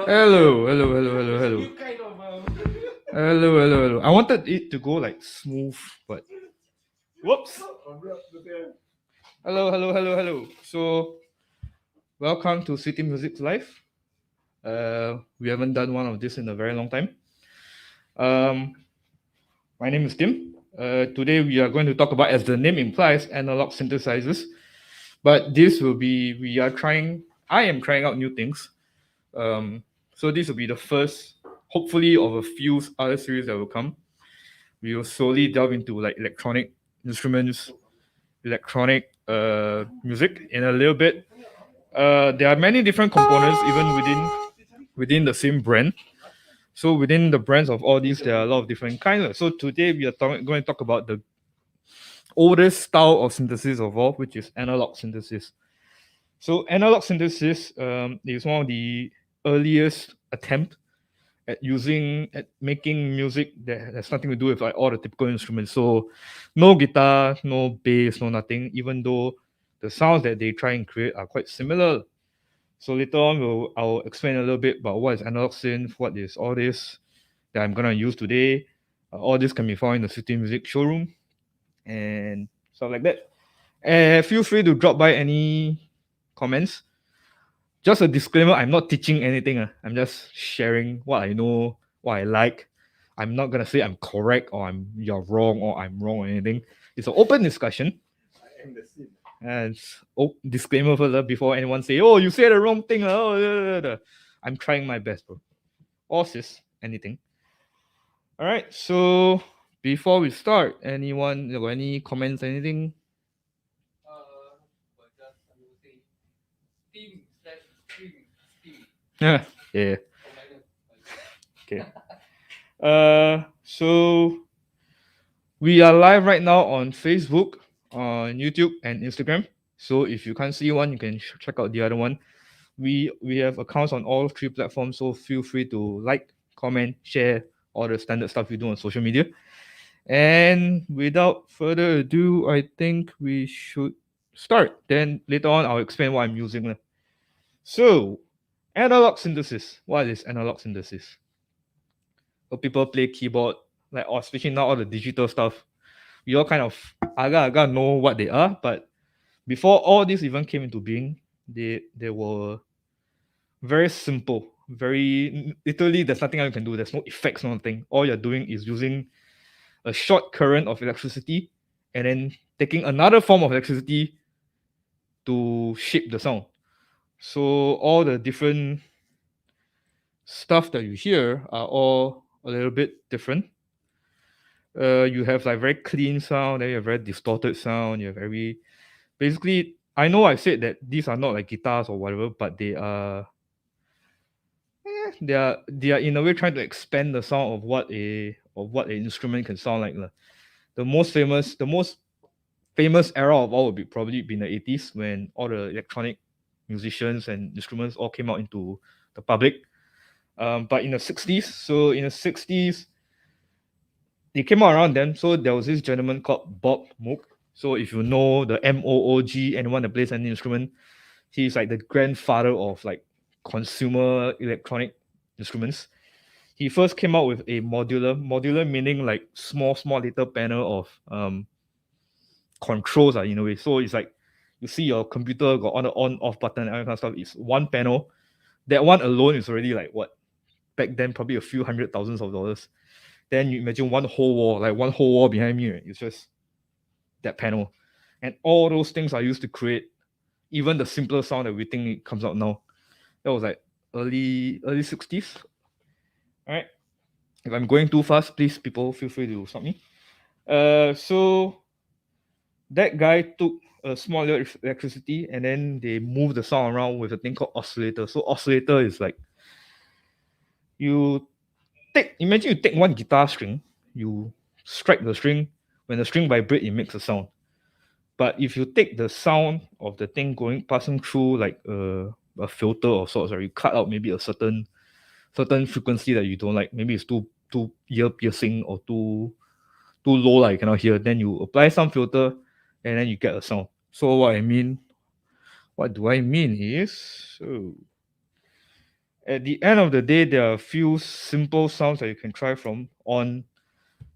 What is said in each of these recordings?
Hello, hello, hello, hello, hello. Hello, hello, hello. I wanted it to go like smooth, but whoops. Hello, hello, hello, hello. So, welcome to City Music Live. We haven't done one of this in a very long time. My name is Tim. Today we are going to talk about, as the name implies, analog synthesizers. But this will be, I am trying out new things. So this will be the first, hopefully, of a few other series that will come. We will slowly delve into like electronic instruments, electronic music in a little bit. There are many different components even within the same brand. So within the brands of all these, there are a lot of different kinds. So today we are going to talk about the oldest style of synthesis of all, which is analog synthesis. So analog synthesis is one of the earliest attempt at making music that has nothing to do with like all the typical instruments. So no guitar, no bass, no nothing, even though the sounds that they try and create are quite similar. So later on I'll explain a little bit about what is analog synth, what is all this that I'm gonna use today. All this can be found in the City Music showroom and stuff like that. Feel free to drop by any comments. Just a disclaimer, I'm not teaching anything. I'm just sharing what I know, what I like. I'm not gonna say I'm correct or you're wrong or I'm wrong or anything. It's an open discussion. And disclaimer further before anyone say, "Oh, you said the wrong thing." I'm trying my best, bro. Or sis, anything. All right. So before we start, anyone got any comments, anything? Yeah. Yeah. Okay. So we are live right now on Facebook, on YouTube, and Instagram. So if you can't see one, you can check out the other one. We have accounts on all three platforms, so feel free to like, comment, share all the standard stuff we do on social media. And without further ado, I think we should start. Then later on, I'll explain what I'm using. So, analog synthesis. What is analog synthesis? So people play keyboard, like or especially now all the digital stuff. We all kind of agak know what they are, but before all this even came into being, they were very simple. Very literally, there's nothing else you can do. There's no effects, nothing. All you're doing is using a short current of electricity and then taking another form of electricity to shape the sound. So all the different stuff that you hear are all a little bit different. You have like very clean sound, then you have very distorted sound, you have very basically I know I said that these are not like guitars or whatever, but they are in a way trying to expand the sound of what an instrument can sound like lah. The most famous era of all would be probably be in the 80s when all the electronic musicians and instruments all came out into the public. But in the 60s, they came out around then. So there was this gentleman called Bob Moog. So if you know the Moog, anyone that plays any instrument, he's like the grandfather of like consumer electronic instruments. He first came out with a modular meaning like small little panel of controls in a way. So it's like you see your computer got on off button and all that kind of stuff. It's one panel. That one alone is already like what back then probably a few hundred thousands of dollars. Then you imagine one whole wall behind me. Right? It's just that panel, and all those things are used to create even the simpler sound that we think it comes out now. That was like early 60s. All right. If I'm going too fast, please people feel free to stop me. So that guy took a small electricity and then they moved the sound around with a thing called oscillator. So oscillator is like imagine you take one guitar string, you strike the string, when the string vibrates, it makes a sound. But if you take the sound of the thing passing through like a filter of sorts, or you cut out maybe a certain frequency that you don't like, maybe it's too ear piercing or too low, like you cannot hear, then you apply some filter and then you get a sound. So what do I mean is, so at the end of the day, there are a few simple sounds that you can try from on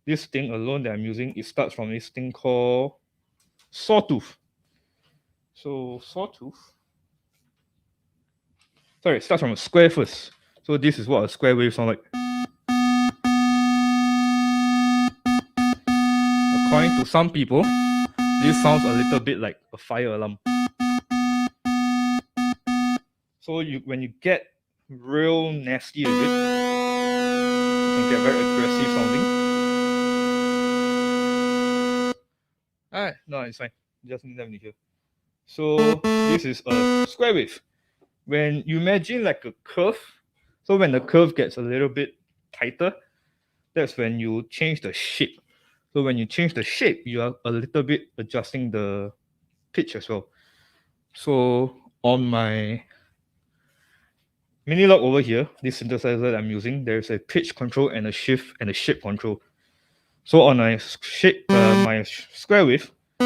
this thing alone that I'm using. It starts from this thing called sawtooth. So it starts from a square first. So this is what a square wave sounds like. According to some people, this sounds a little bit like a fire alarm. So when you get real nasty with it, you can get very aggressive sounding. Alright, no, it's fine. Just need them to hear. So this is a square wave. When you imagine like a curve, so when the curve gets a little bit tighter, that's when you change the shape. So when you change the shape, you are a little bit adjusting the pitch as well. So on my mini log over here, this synthesizer that I'm using, there's a pitch control and a shift and a shape control. So on my square wave, the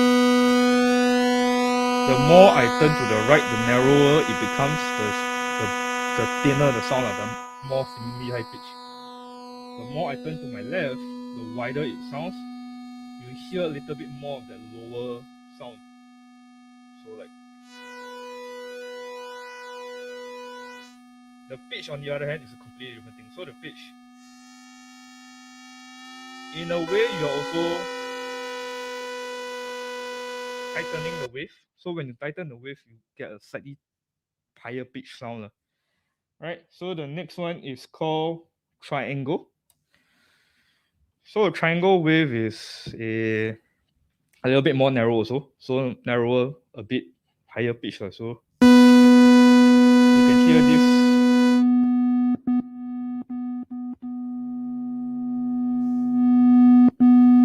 more I turn to the right, the narrower it becomes, the thinner the sound, the more seemingly high pitch. The more I turn to my left, the wider it sounds. You hear a little bit more of that lower sound. So like the pitch on the other hand is a completely different thing. So the pitch, in a way, you're also tightening the wave. So when you tighten the wave, you get a slightly higher pitch sound. Right. So the next one is called triangle. So a triangle wave is a little bit more narrow also. So narrower, a bit higher pitch. So you can hear this.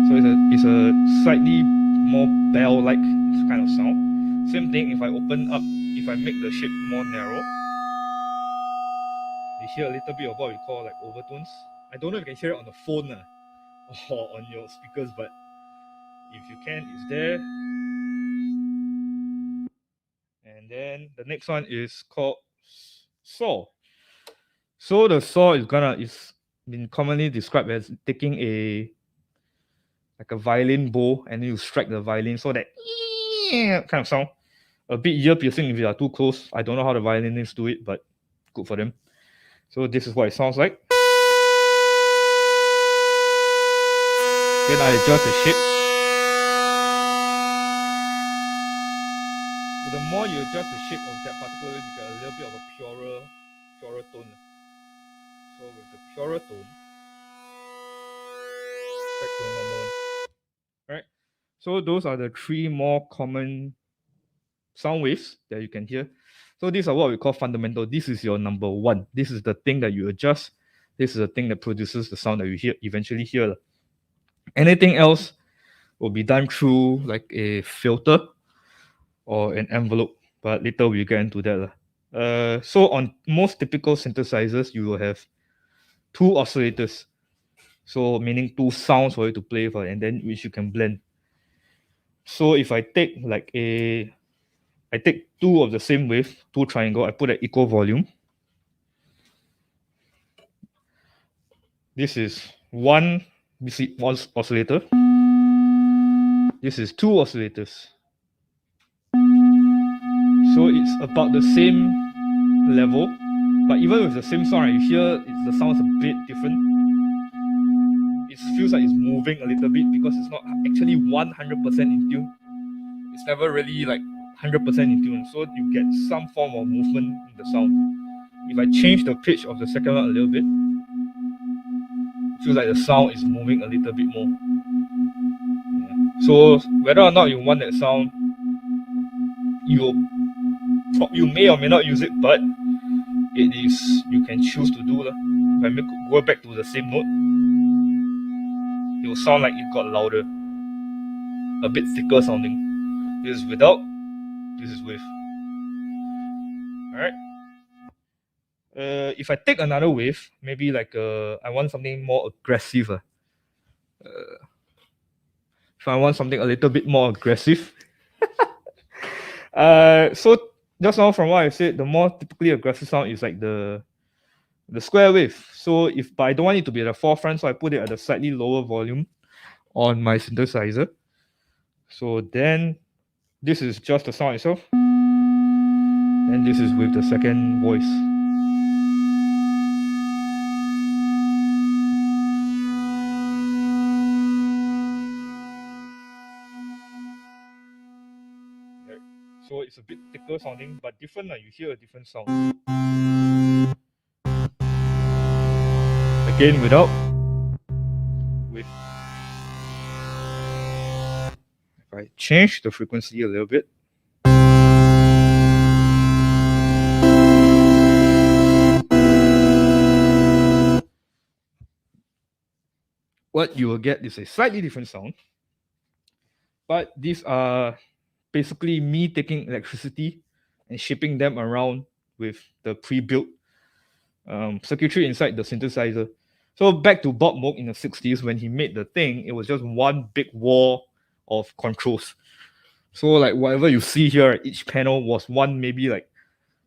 So it's a slightly more bell-like kind of sound. Same thing if I open up, if I make the shape more narrow, you hear a little bit of what we call like overtones. I don't know if you can hear it on the phone or on your speakers, but if you can, it's there. And then the next one is called saw. So the saw is been commonly described as taking like a violin bow and then you strike the violin, so that kind of sound. A bit ear piercing if you are too close. I don't know how the violinists do it, but good for them. So this is what it sounds like. Then I adjust the shape. So the more you adjust the shape of that particular wave, you get a little bit of a purer tone. So with the purer tone, back to the normal one. Right. So those are the three more common sound waves that you can hear. So these are what we call fundamental. This is your number one. This is the thing that you adjust. This is the thing that produces the sound that you eventually hear. Anything else will be done through like a filter or an envelope, but later we'll get into that. So on most typical synthesizers, you will have two oscillators. So meaning two sounds for you to play for, and then which you can blend. So if I take I take two of the same wave, two triangle, I put an equal volume. This is one oscillator. This is two oscillators. So it's about the same level, but even with the same sound, you hear the sound's a bit different. It feels like it's moving a little bit because it's not actually 100% in tune. It's never really like 100% in tune, so you get some form of movement in the sound. If I change the pitch of the second one a little bit, it feels like the sound is moving a little bit more. Yeah. So whether or not you want that sound, you may or may not use it, but it is you can choose to do. If I go back to the same note, it will sound like it got louder, a bit thicker sounding. This is without, this is with. Alright. If I take another wave, maybe like I want something more aggressive. If I want something a little bit more aggressive. So just now from what I said, the more typically aggressive sound is like the square wave. So but I don't want it to be at the forefront, so I put it at a slightly lower volume on my synthesizer. So then this is just the sound itself. And this is with the second voice. So it's a bit thicker sounding, but different. You hear a different sound. Again, without. With. If I change the frequency a little bit. What you will get is a slightly different sound. But these are basically me taking electricity and shipping them around with the pre-built circuitry inside the synthesizer. So back to Bob Moog in the 60s, when he made the thing, it was just one big wall of controls. So like whatever you see here, each panel was one maybe like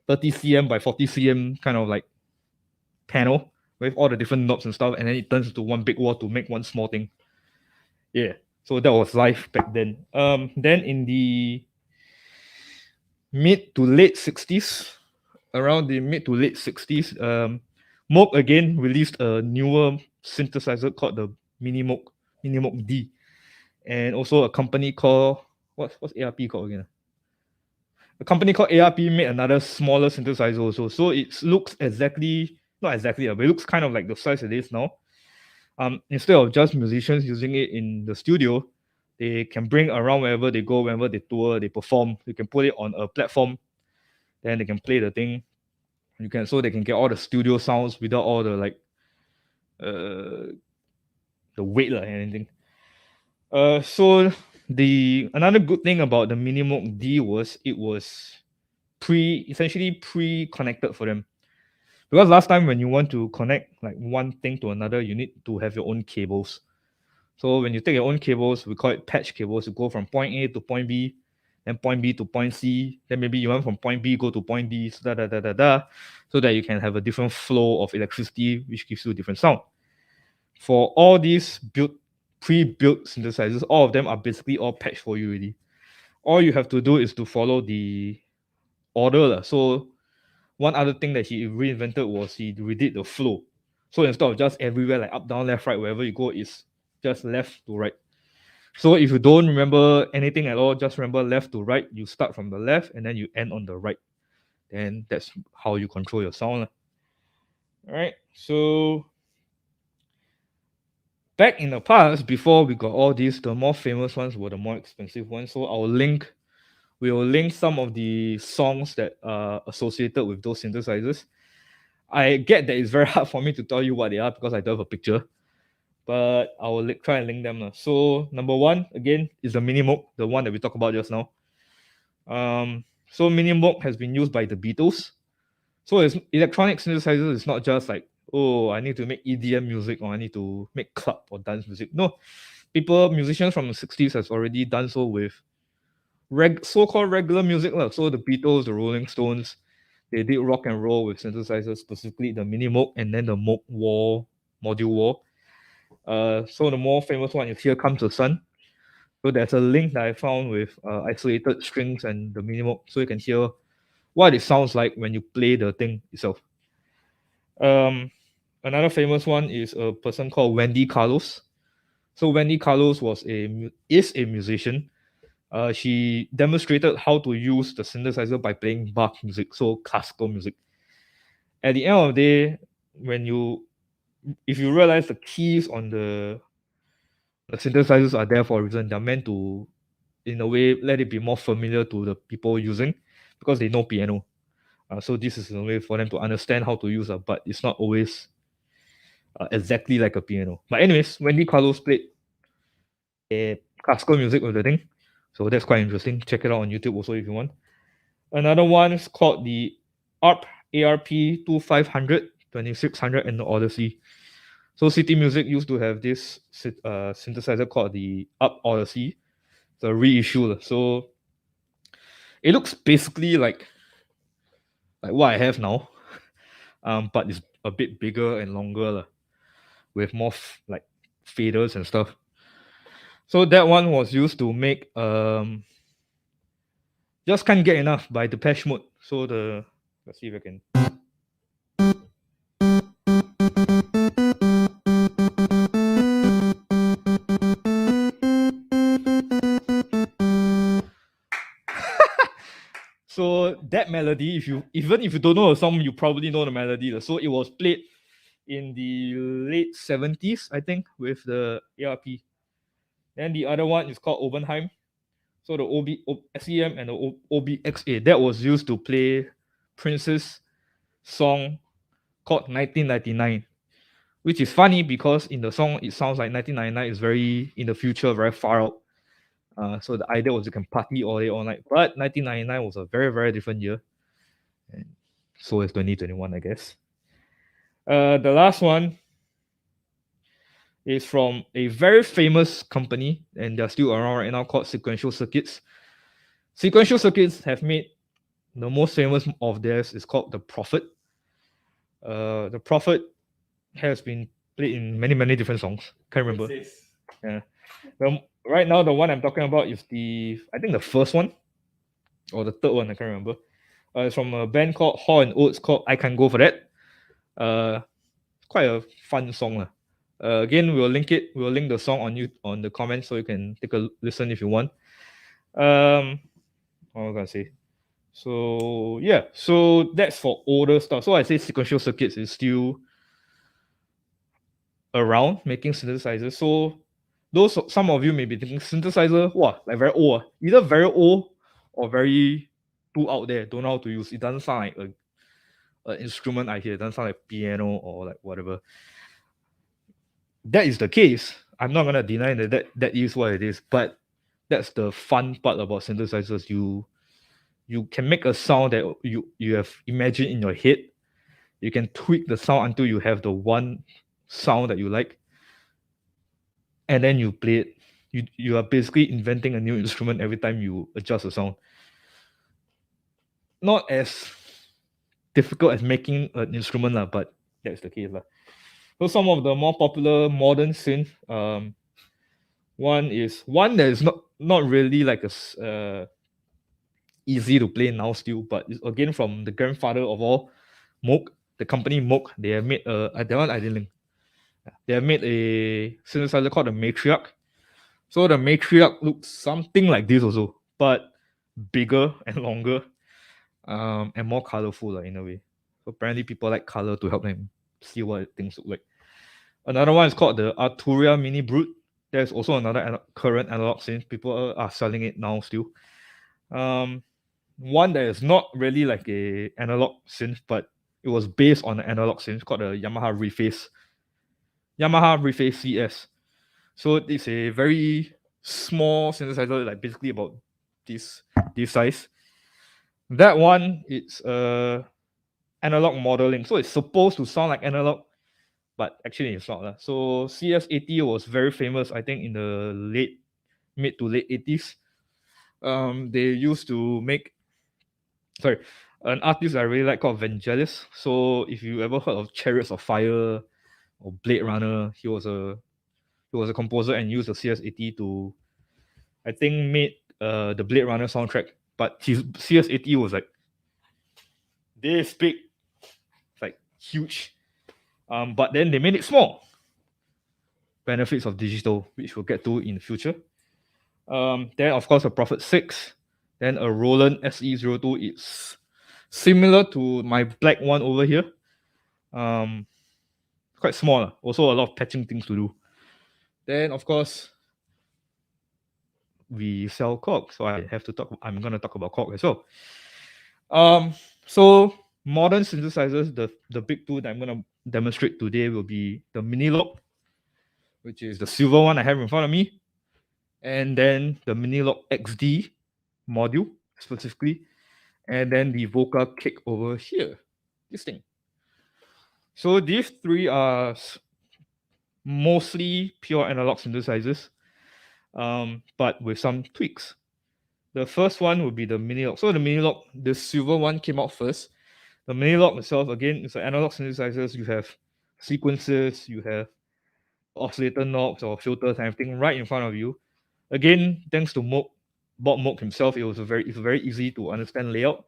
30 cm by 40 cm kind of like panel with all the different knobs and stuff, and then it turns into one big wall to make one small thing. Yeah. So that was life back then. Then in the mid to late 60s, around the mid to late 60s, Moog again released a newer synthesizer called the Mini Moog D, and also a company called what's ARP called again? A company called ARP made another smaller synthesizer also. So it looks not exactly, but it looks kind of like the size it is now. Instead of just musicians using it in the studio, they can bring around wherever they go, whenever they tour, they perform. They can put it on a platform, then they can play the thing. You can so they can get all the studio sounds without all the like uh the weight and anything. So the another good thing about the Minimoog D was it was essentially pre-connected for them. Because last time when you want to connect like one thing to another, you need to have your own cables. So when you take your own cables, we call it patch cables. You go from point A to point B, then point B to point C, then maybe you want from point B go to point D, so so that you can have a different flow of electricity, which gives you a different sound. For all these pre-built synthesizers, all of them are basically all patched for you already. All you have to do is to follow the order. So one other thing that he reinvented was he redid the flow. So instead of just everywhere, like up, down, left, right, wherever you go, it's just left to right. So if you don't remember anything at all, just remember left to right. You start from the left and then you end on the right. Then that's how you control your sound. All right. So back in the past, before we got all these, the more famous ones were the more expensive ones. So we will link some of the songs that are associated with those synthesizers. I get that it's very hard for me to tell you what they are because I don't have a picture, but I will try and link them. So number one, again, is the Minimoog, the one that we talked about just now. So Minimoog has been used by the Beatles. So it's electronic synthesizers. It's not just like, oh, I need to make EDM music or I need to make club or dance music. No, musicians from the 60s has already done so with so-called regular music. So the Beatles, the Rolling Stones, they did rock and roll with synthesizers, specifically the Minimoog and then the Moog module wall. So the more famous one is Here Comes the Sun. So there's a link that I found with isolated strings and the Minimoog, so you can hear what it sounds like when you play the thing itself. Another famous one is a person called Wendy Carlos. So Wendy Carlos is a musician. She demonstrated how to use the synthesizer by playing Bach music, so classical music. At the end of the day, if you realize the keys on the synthesizers are there for a reason. They're meant to, in a way, let it be more familiar to the people using because they know piano. So this is a way for them to understand how to use it, but it's not always exactly like a piano. But anyways, Wendy Carlos played classical music with the thing. So that's quite interesting. Check it out on YouTube also if you want. Another one is called the ARP 2500, 2600, and the Odyssey. So City Music used to have this synthesizer called the Up Odyssey, the reissue. So it looks basically like what I have now, but it's a bit bigger and longer, with more like faders and stuff. So that one was used to make Just Can't Get Enough by Depeche Mode. So let's see if I can. So that melody, even if you don't know a song, you probably know the melody. So it was played in the late 70s, I think, with the ARP. Then the other one is called Obenheim. So the SEM and the OBXA, that was used to play Prince's song called 1999, which is funny because in the song it sounds like 1999 is very in the future, very far out. So the idea was you can party all day, all night. But 1999 was a very, very different year. And so is 2021, I guess. The last one is from a very famous company, and they're still around right now, called Sequential Circuits. Sequential Circuits have made the most famous of theirs is called The Prophet. The Prophet has been played in many, many different songs. Can't remember. Yeah. Right now, the one I'm talking about is I think the first one or the third one. I can't remember. It's from a band called Hall and Oates called I Can't Go For That. Quite a fun song. Again, we'll link it. We'll link the song on the comments so you can take a listen if you want. What was I gonna say? So yeah, so that's for older stuff. So I say Sequential Circuits is still around making synthesizers. So some of you may be thinking synthesizer, like very old. Either very old or very too out there, don't know how to use. It doesn't sound like an instrument I hear. It doesn't sound like piano or like whatever. That is the case. I'm not gonna deny that is what it is, but that's the fun part about synthesizers. You can make a sound that you have imagined in your head. You can tweak the sound until you have the one sound that you like, and then you play it. You are basically inventing a new instrument every time you adjust the sound. Not as difficult as making an instrument, lah, but that's the case. Lah. So some of the more popular modern synth, one that is not really like easy to play now still, but it's again from the grandfather of all, Moog, the company Moog. They have made that one I didn't link. They have made a synthesizer called the Matriarch. So the Matriarch looks something like this also, but bigger and longer, and more colorful like, in a way. So apparently people like color to help them see what things look like. Another one is called the Arturia Mini Brute. There's also another current analog synth. People are selling it now still. One that is not really like a analog synth, but it was based on an analog synth called the Yamaha Reface CS. So it's a very small synthesizer, like basically about this size. That one, it's analog modeling, so it's supposed to sound like analog, but actually it's not. So CS80 was very famous, I think, in the mid to late 80s. They used to make an artist I really like called Vangelis. So if you ever heard of Chariots of Fire or Blade Runner, he was a composer and used the CS80 to, I think, made the Blade Runner soundtrack. But his CS80 was like this big, like huge. But then they made it small. Benefits of digital, which we'll get to in the future. Then of course a Prophet 6, then a Roland SE02. It's similar to my black one over here. Quite small. Also a lot of patching things to do. Then of course we sell Korg, so I'm gonna talk about Korg as well. So modern synthesizers, the big two that I'm gonna demonstrate today will be the Minilog, which is the silver one I have in front of me, and then the Minilog XD module specifically, and then the Voca Kick over here, this thing. So these three are mostly pure analog synthesizers, but with some tweaks. The first one would be the Minilog. So the Minilog, the silver one came out first. The Minilog itself, again, it's an analog synthesizers. You have sequences, you have oscillator knobs or filters and everything right in front of you. Again, thanks to Bob Moog himself, it's a very easy to understand layout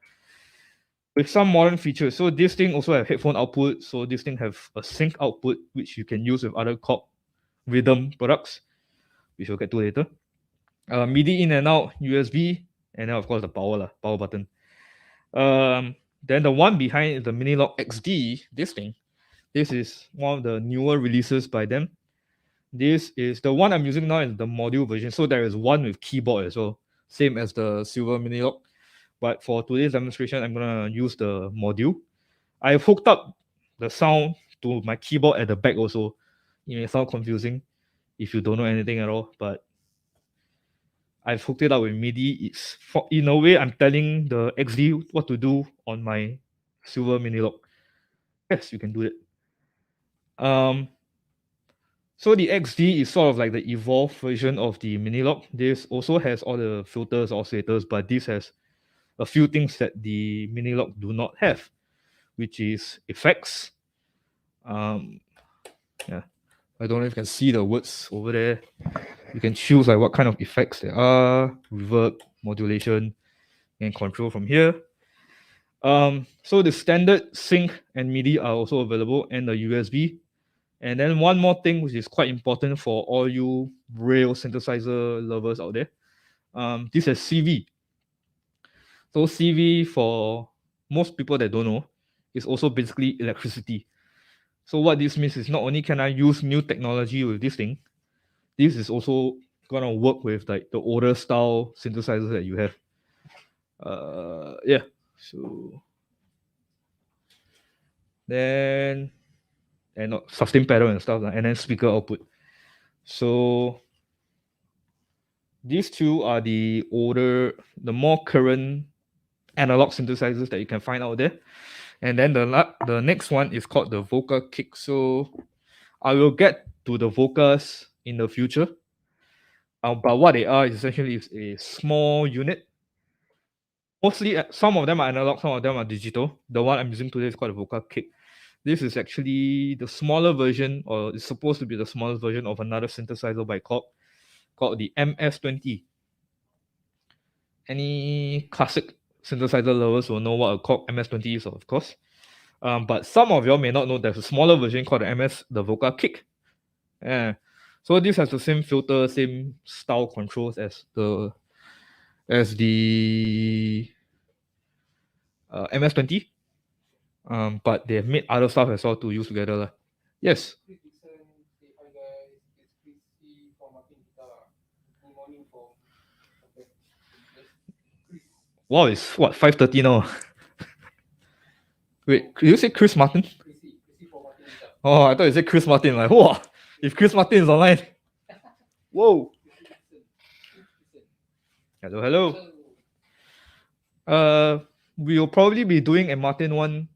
with some modern features. So this thing also have headphone output. So this thing have a sync output, which you can use with other Korg rhythm products, which we'll get to later. MIDI in and out, USB, and then of course the power button. Then the one behind is the Minilog XD. This is one of the newer releases by them. This is the one I'm using now is the module version. So there is one with keyboard as well, same as the silver Minilog. But for today's demonstration, I'm gonna use the module. I've hooked up the sound to my keyboard at the back also. It may sound confusing if you don't know anything at all, but I've hooked it up with MIDI. In a way, I'm telling the XD what to do on my silver Minilog. Yes, you can do it. So the XD is sort of like the evolved version of the Minilog. This also has all the filters, oscillators, but this has a few things that the Minilog do not have, which is effects. Yeah, I don't know if you can see the words over there. You can choose like what kind of effects there are, reverb, modulation, and control from here. So the standard sync and MIDI are also available, and the USB. And then one more thing which is quite important for all you real synthesizer lovers out there. This is CV. So CV, for most people that don't know, is also basically electricity. So what this means is not only can I use new technology with this thing, this is also gonna work with like the older style synthesizers that you have. Yeah. So then and sustain pedal and stuff, and then speaker output. So these two are the more current analog synthesizers that you can find out there. And then the next one is called the vocal kick. So I will get to the vocals in the future. But what they are is essentially is a small unit. Mostly, some of them are analog, some of them are digital. The one I'm using today is called the vocal kick. This is actually the smaller version, or it's supposed to be the smallest version of another synthesizer by Korg called the MS-20. Any classic synthesizer lovers will know what a Korg MS-20 is, of course. But some of y'all may not know there's a smaller version called the vocal kick. Yeah. So this has the same filter, same style controls as the MS-20. But they've made other stuff as well to use together. Yes. Wow, it's what, 5:30 now? Wait, did you say Chris Martin? Oh, I thought you said Chris Martin. Like, whoa, if Chris Martin is online. Whoa. Hello. We'll probably be doing a Martin one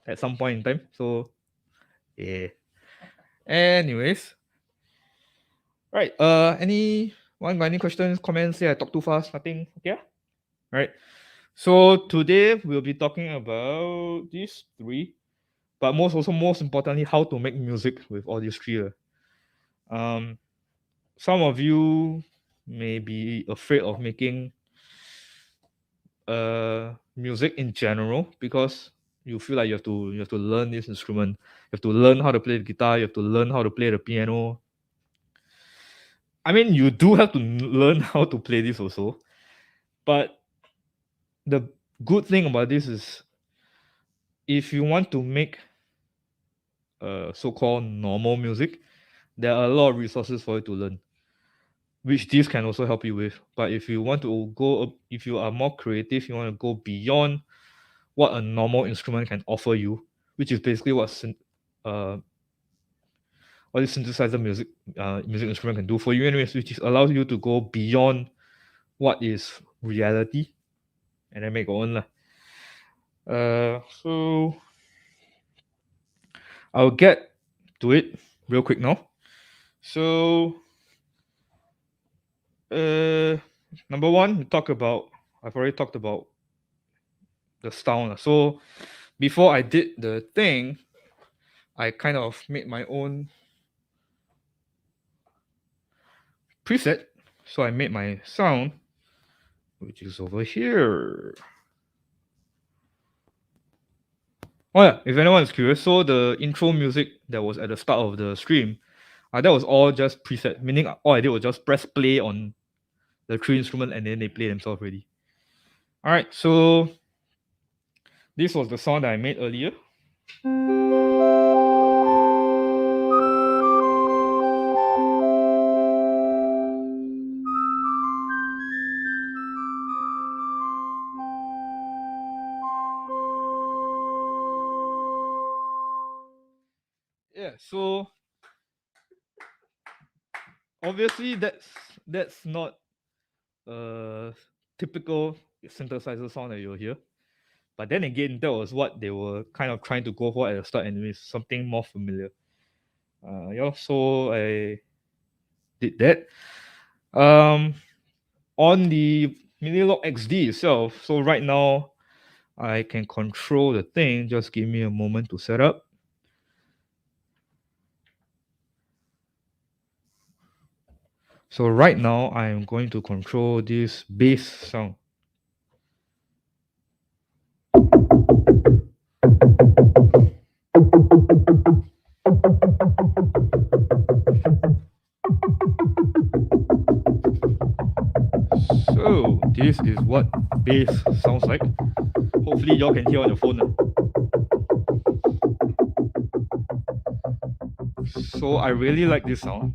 at some point in time. So, yeah. Anyways. Right. Anyone got any questions, comments? Say I talk too fast? Nothing? Yeah. Right. So today we'll be talking about these three, but most importantly, how to make music with all these three. Some of you may be afraid of making music in general because you feel like you have to learn this instrument, you have to learn how to play the guitar, you have to learn how to play the piano. I mean, you do have to learn how to play this also, but the good thing about this is if you want to make so-called normal music, there are a lot of resources for you to learn, which this can also help you with. But if you want to go, if you are more creative, you want to go beyond what a normal instrument can offer you, which is basically what this synthesizer music instrument can do for you anyways, which is allows you to go beyond what is reality and then make your own. So I'll get to it real quick now. So number one, I've already talked about the style. So before I did the thing, I kind of made my own preset. So I made my sound, which is over here. Oh yeah, if anyone is curious, so the intro music that was at the start of the stream, that was all just preset, meaning all I did was just press play on the three instruments and then they play themselves already. Alright, so this was the sound that I made earlier. Yeah, so obviously that's not a typical synthesizer sound that you'll hear. But then again, that was what they were kind of trying to go for at the start, anyways, something more familiar. Yeah, so I did that. On the Minilog XD itself, so right now I can control the thing. Just give me a moment to set up. So right now I am going to control this bass sound. So this is what bass sounds like. Hopefully y'all can hear on your phone. So I really like this sound.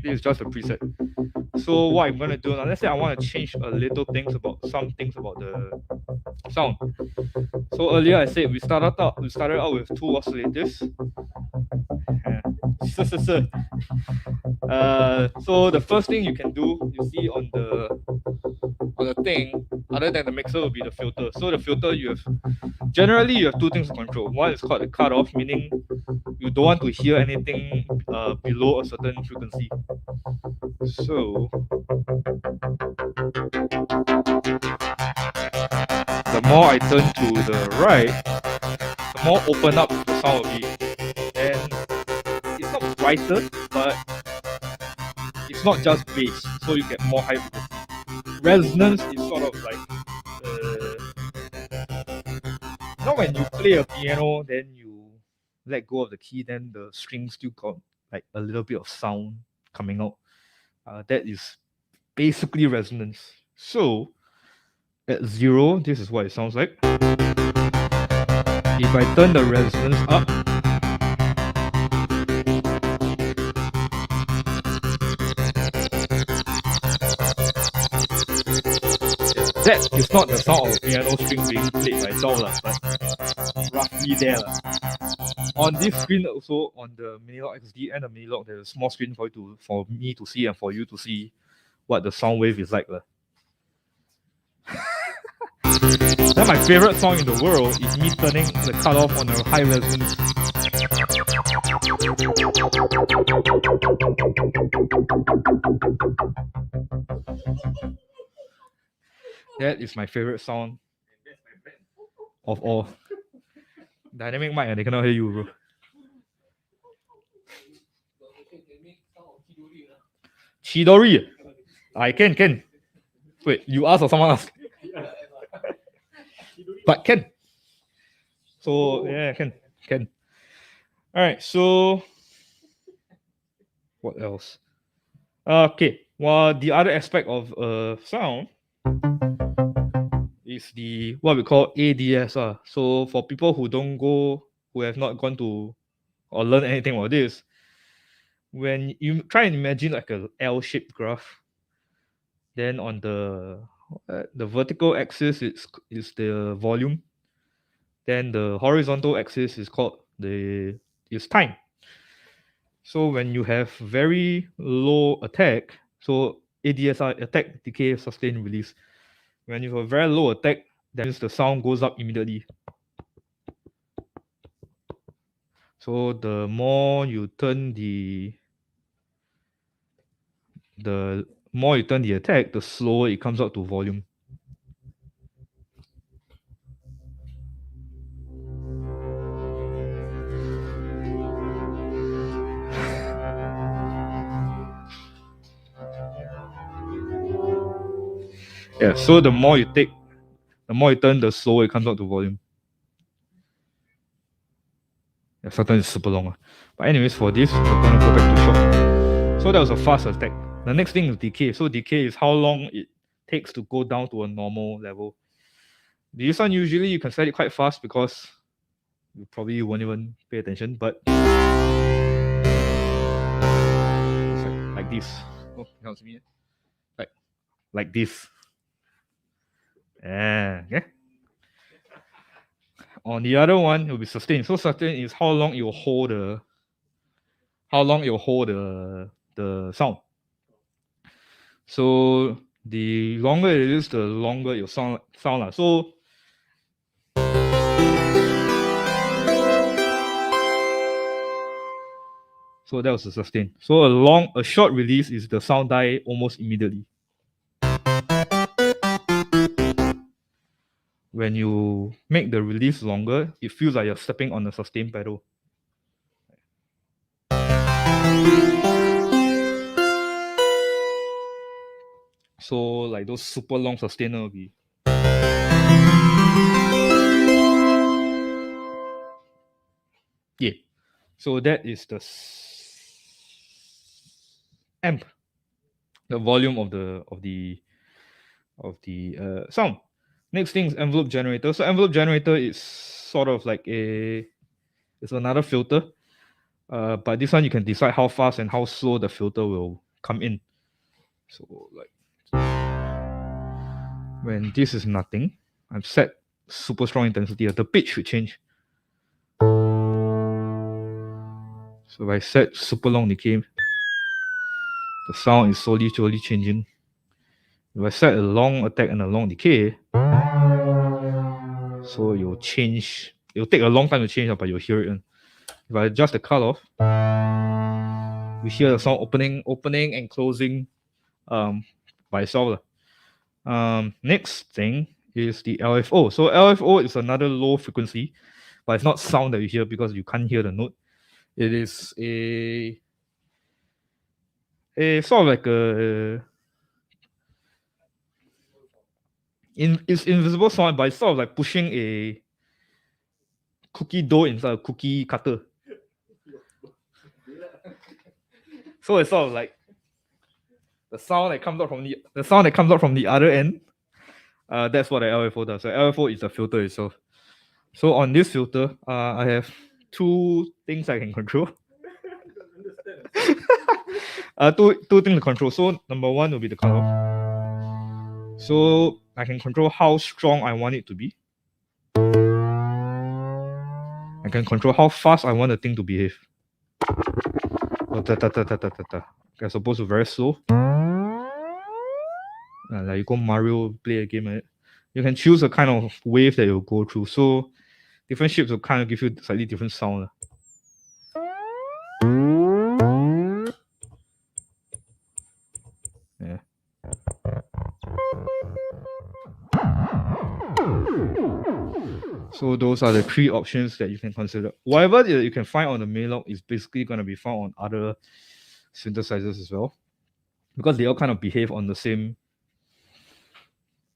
This is just a preset. So what I'm gonna do now, let's say I want to change some things about the sound. So earlier I said we started out with two oscillators. So the first thing you can do, you see on the thing, other than the mixer, will be the filter. So the filter, generally you have two things to control. One is called the cutoff, meaning you don't want to hear anything below a certain frequency. So the more I turn to the right, the more open up the sound will be. And it's not brighter, but it's not just bass, so you get more high frequency. Resonance is sort of like not when you play a piano, then you let go of the key, then the strings still got like a little bit of sound coming out. That is basically resonance. So at 0, this is what it sounds like. If I turn the resonance up, that is not the sound of a piano string being played by Dao, but roughly there. On this screen, also on the Minilog XD and the Minilog, there's a small screen for me to see and for you to see what the sound wave is like. Then my favorite song in the world is me turning the cutoff on a high resonance. That is my favorite sound of all. Dynamic mic, and they cannot hear you, bro. Chidori. I can. Wait, you ask or someone ask? But can. So yeah, can. Alright, so what else? Okay. Well, the other aspect of sound is the what we call ADSR. So for people who have not gone to or learned anything about this, when you try and imagine like a L-shaped graph, then on the vertical axis is the volume, then the horizontal axis is called is time. So when you have very low attack, so ADSR, attack, decay, sustain, release. When you have a very low attack, that means the sound goes up immediately. So the more you turn the attack, the slower it comes out to volume. Yeah, so the more you turn, the slower it comes out to volume. Yeah, sometimes it's super long. But anyways, for this, we're gonna go back to short. So that was a fast attack. The next thing is decay. So decay is how long it takes to go down to a normal level. This one usually you can set it quite fast because you probably won't even pay attention, but like this. Oh, you can't see me. Like this. Okay. On the other one, it will be sustain. So sustain is how long it will hold the sound. So the longer it is, the longer it will sound. So that was the sustain. So a short release is the sound die almost immediately. When you make the release longer, it feels like you're stepping on a sustain pedal. So like those super long sustainer will be. Yeah. So that is the amp, the volume of the sound. Next thing is envelope generator. So envelope generator is sort of like it's another filter. But this one you can decide how fast and how slow the filter will come in. So like when this is nothing, I've set super strong intensity. The pitch should change. So if I set super long decay, the sound is slowly changing. If I set a long attack and a long decay, so you'll change. It'll take a long time to change, but you'll hear it. If I adjust the cutoff, we hear the sound opening and closing by itself. Next thing is the LFO. So LFO is another low frequency, but it's not sound that you hear because you can't hear the note. It is a sort of like it's invisible sound, but it's sort of like pushing a cookie dough inside a cookie cutter. So it's sort of like the sound that comes out from the other end. That's what the LFO does. So LFO is the filter itself. So on this filter, I have two things I can control. Two things to control. So number one will be the cutoff. So I can control how strong I want it to be. I can control how fast I want the thing to behave. As opposed to very slow. Like you go Mario play a game, you can choose a kind of wave that you'll go through. So different shapes will kind of give you slightly different sound. Yeah. So those are the three options that you can consider. Whatever that you can find on the Melog is basically going to be found on other synthesizers as well, because they all kind of behave on the same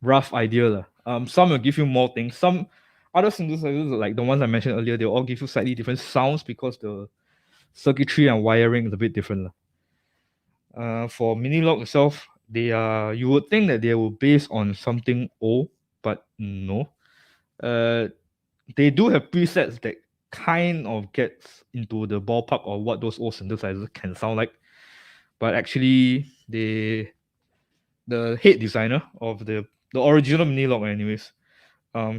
rough idea. Some will give you more things. Some other synthesizers, like the ones I mentioned earlier, they'll all give you slightly different sounds because the circuitry and wiring is a bit different. For Minilog itself, they are, you would think that they were based on something old, but no. They do have presets that kind of gets into the ballpark of what those old synthesizers can sound like. But actually, the head designer of the original Minilog, anyways,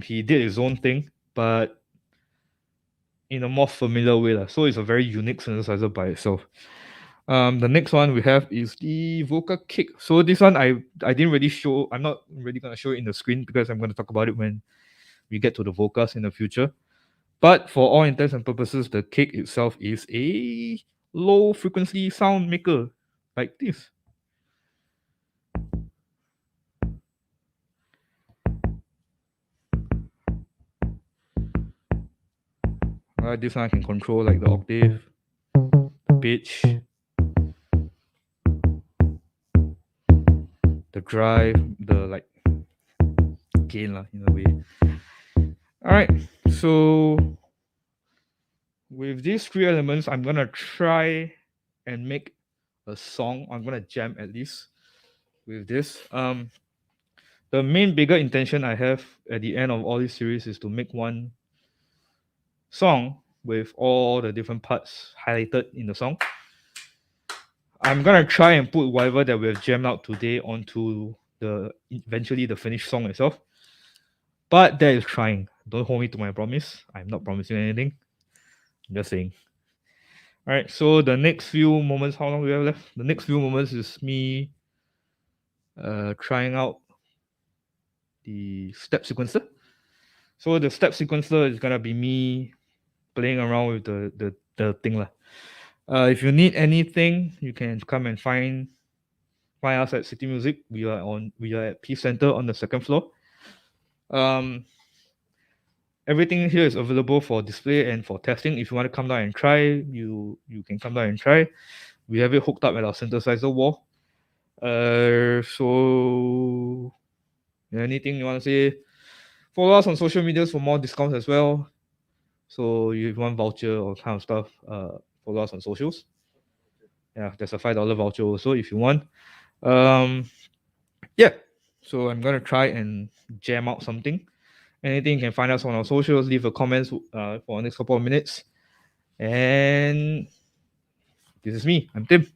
he did his own thing, but in a more familiar way. So it's a very unique synthesizer by itself. The next one we have is the vocal kick. So this one I didn't really show. I'm not really gonna show it in the screen because I'm gonna talk about it when we get to the vocals in the future. But for all intents and purposes, the kick itself is a low frequency sound maker like this. This one I can control like the octave, the pitch, the drive, the like gain in a way. Alright, so with these three elements, I'm gonna try and make a song. I'm gonna jam at least with this. The main bigger intention I have at the end of all this series is to make one song with all the different parts highlighted in the song. I'm gonna try and put whatever that we have jammed out today onto eventually the finished song itself. But that is trying. Don't hold me to my promise. I'm not promising anything. I'm just saying. Alright, so the next few moments, how long do we have left? The next few moments is me trying out the step sequencer. So the step sequencer is gonna be me playing around with the thing. If you need anything, you can come and find us at City Music. We are at Peace Center on the second floor. Everything here is available for display and for testing. If you want to come down and try, you can come down and try. We have it hooked up at our synthesizer wall. So anything you want to say? Follow us on social medias for more discounts as well. So if you want voucher or kind of stuff, follow us on socials. Yeah, there's a $5 voucher also if you want. Yeah. So I'm gonna try and jam out something. Anything you can find us on our socials. Leave a comments for the next couple of minutes. And this is me. I'm Tim.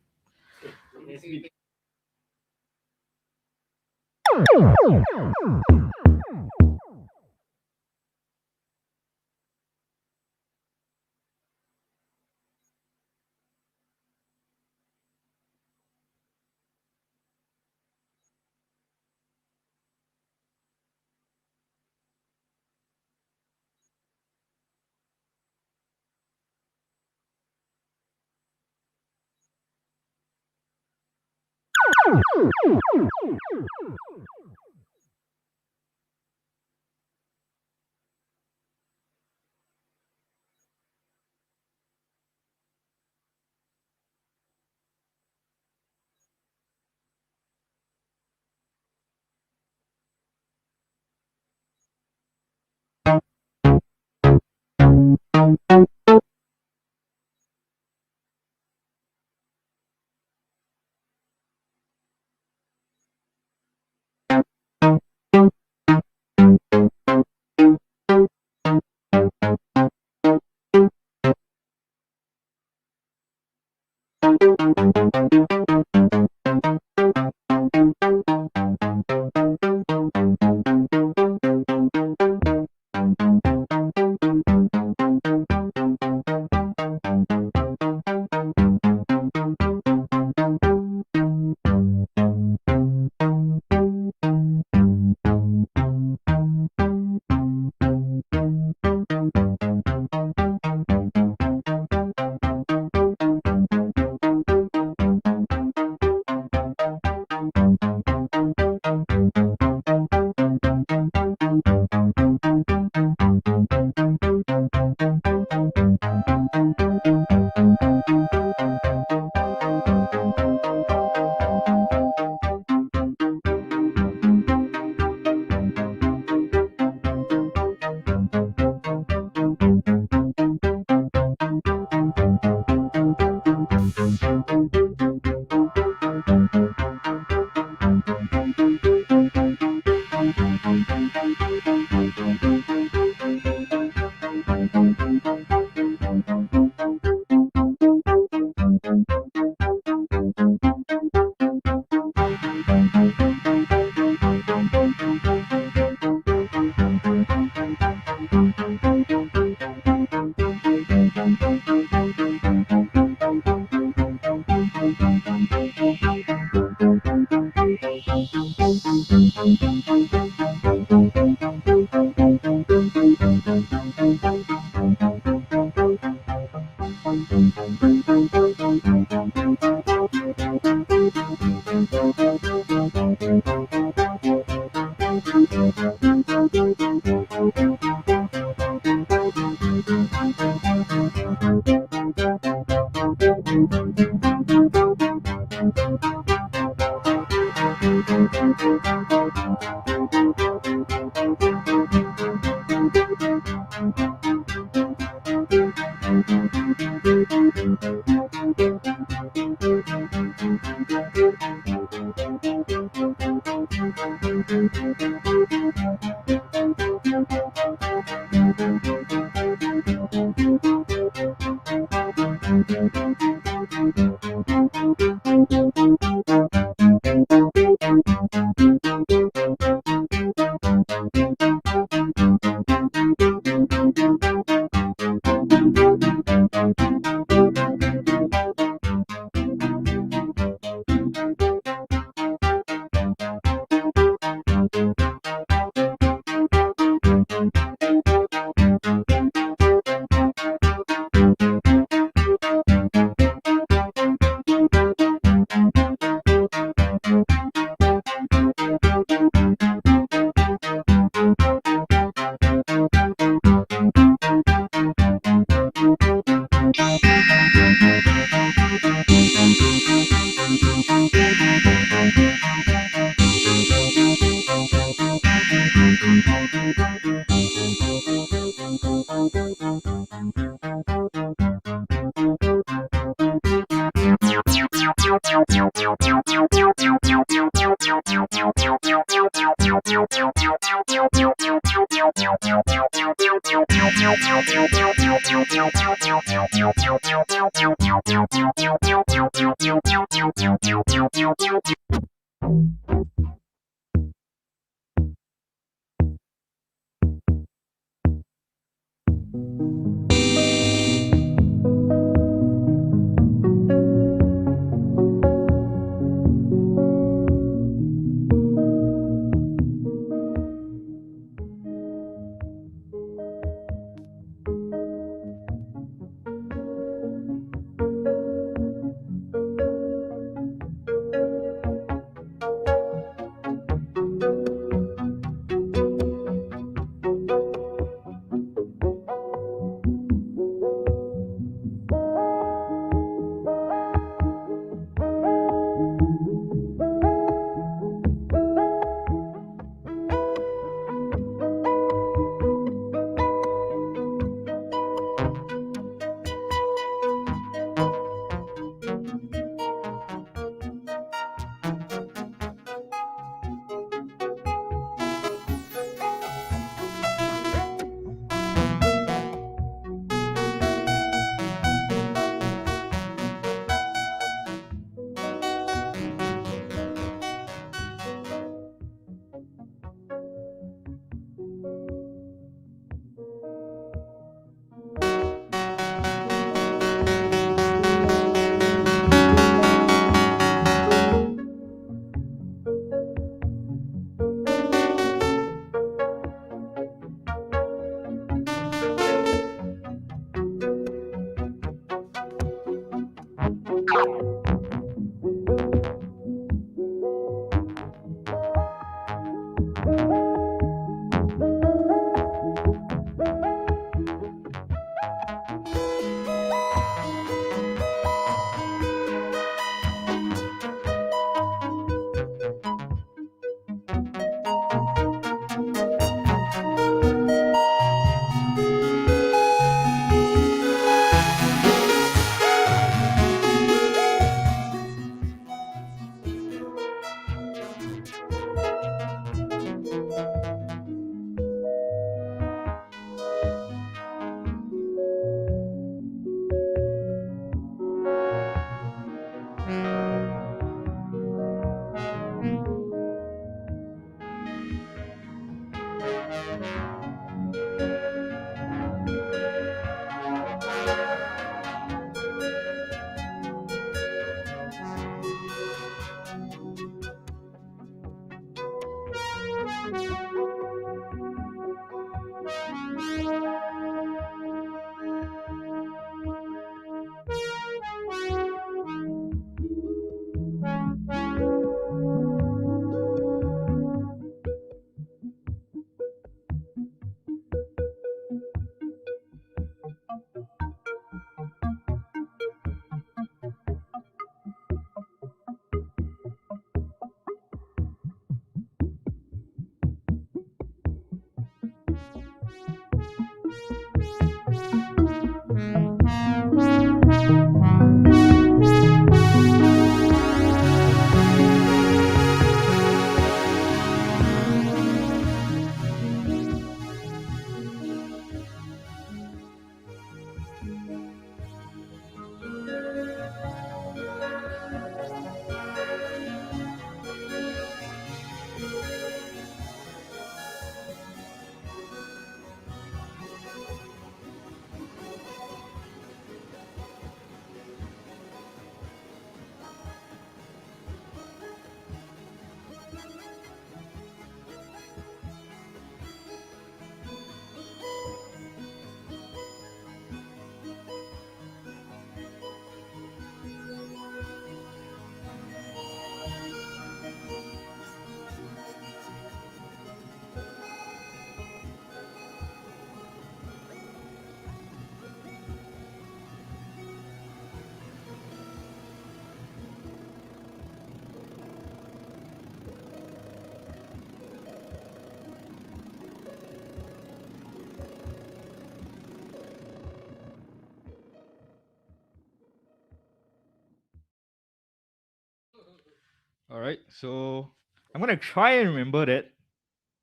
All right, so I'm gonna try and remember that,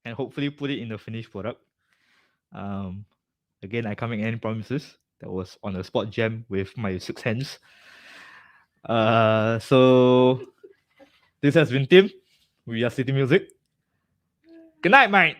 and hopefully put it in the finished product. Um, Again, I can't make any promises. That was on a spot jam with my six hands. So this has been Tim. We are City Music. Good night, mate.